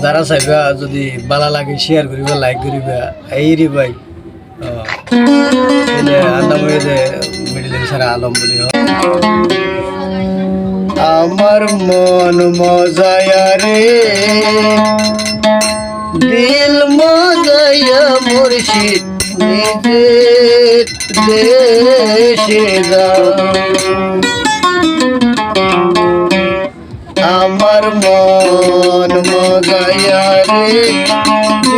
যারা চাইবা যদি ভালো লাগে শেয়ার করিবা লাইক করিবা এই রে ভাই আন্দামে যে মিডিল সারা আলম বলি আমার মন মজায়া রে দিল মজায়া মুর্শিদ নিজে দেশে আমার মন মজায়া রে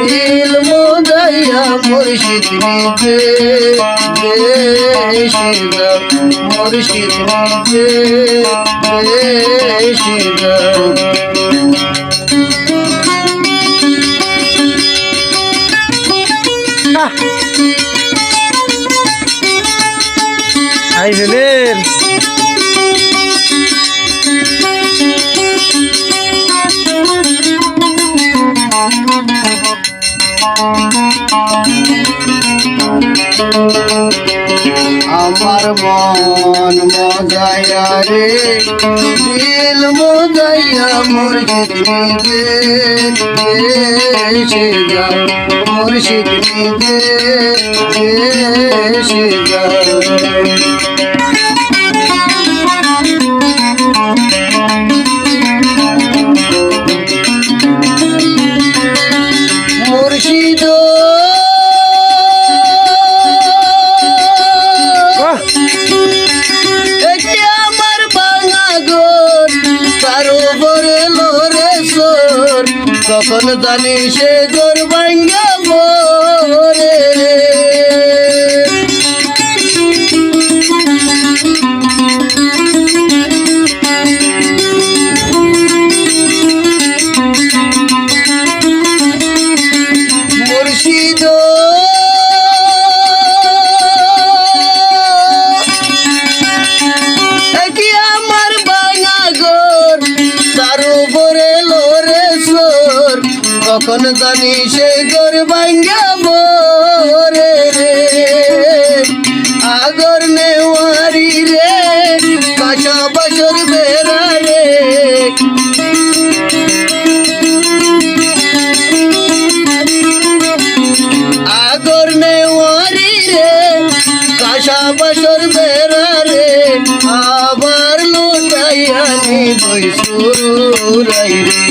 দিল মজায়া মুর্শিদ নিজে দেশে মুর্শিদ নিজে দেশে আই ভেলের আমার মন মজায়া রে দিল মজায়া মুর্শিদ নিজে দেশে যা মুর্শিদ নিজে দেশে যা মুর্শিদ আমার বাঙা গোর তার উপরে লোরে সোর কখন জানি সে গোর ভাঙ্গা মোরে মুর্শিদ আমার বাঙা গোর তার উপরে লোরে সোর কখন জানি সে গোর ভাঙ্গা মোরে রে আগর নেওয়ারি রে কাঁচা বছর বেড়া রে আগর নেওয়ারি রে কাঁচা বছর বেড়া রে আবার লুটাইয়ানি বৈশুরাই রে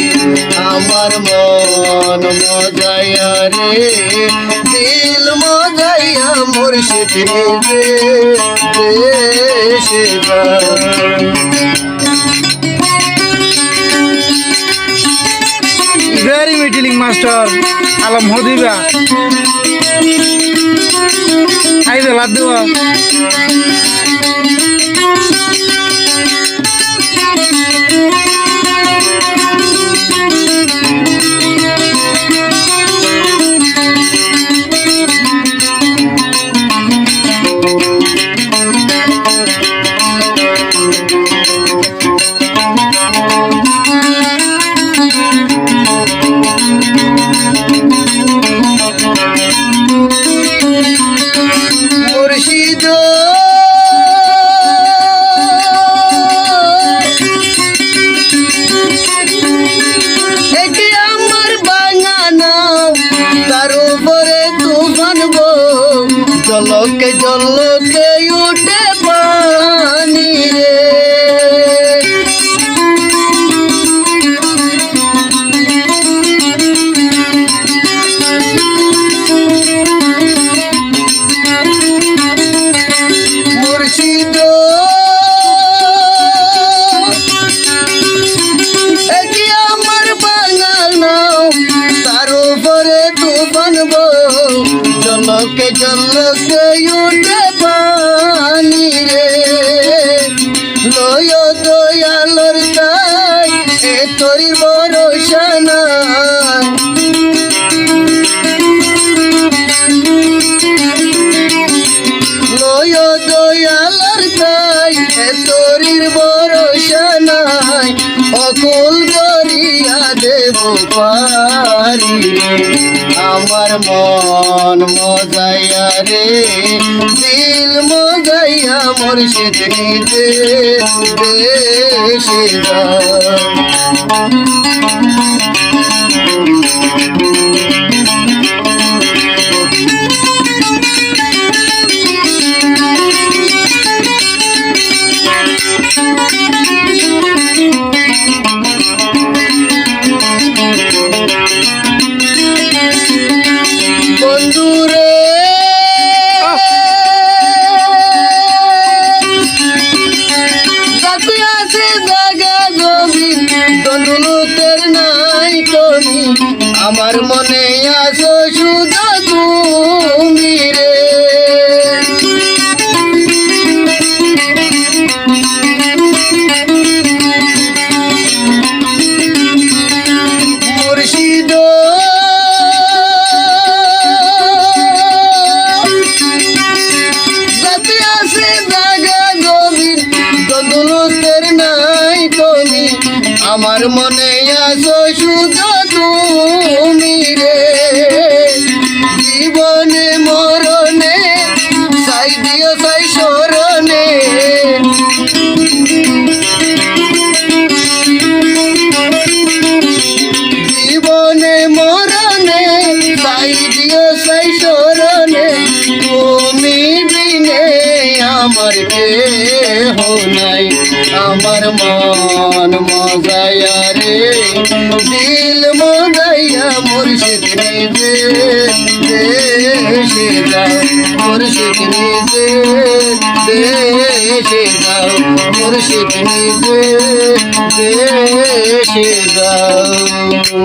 আমার মন মজায়া রে দিল মজায়া মুর্শিদ নিজে দেশে ভেরি মিটিলিং মাস্টার আলম হদিবা আইবে লাদ দেওয়া মুর্শিদ এটি আমার বাঙানা তার উপরে তুফান গো জলকে জলকে উঠে পানি রে মুর্শিদ এটি আমার বাঙাল নাও তার উপরে তুফান গো জলকে জলকে উঠে পানি রে লয় দয়ালর তাই এ তোর ভরসা নাই লয় দয়ালর তাই এ তোরির ভরসা নাই অকুল দরিয়া দেব পারি আমার মন মজায়া রে দিল মজায়া মুর্শিদ নিজে দেশে জীবনী আমার মনে আছো শুধু তুমি রে। মুর্শিদ যাতে আছে জাগা জমিন দৌলতের নাই তুমি আমার মনে আছো শুধু তুমি রে। জীবনে মরণে সাই দিও সাই স্মরণে জীবনে মরণে সাই দিও সাই স্মরণে তুমি বিনে আমার কেহ নাই। আমার মন মজায়া রে দিল মজাইয়া মুর্শিদ নিজে দেশে যাও মুর্শিদ নিজে দেশে যাও মুর্শিদ নিজে দেশে যাও।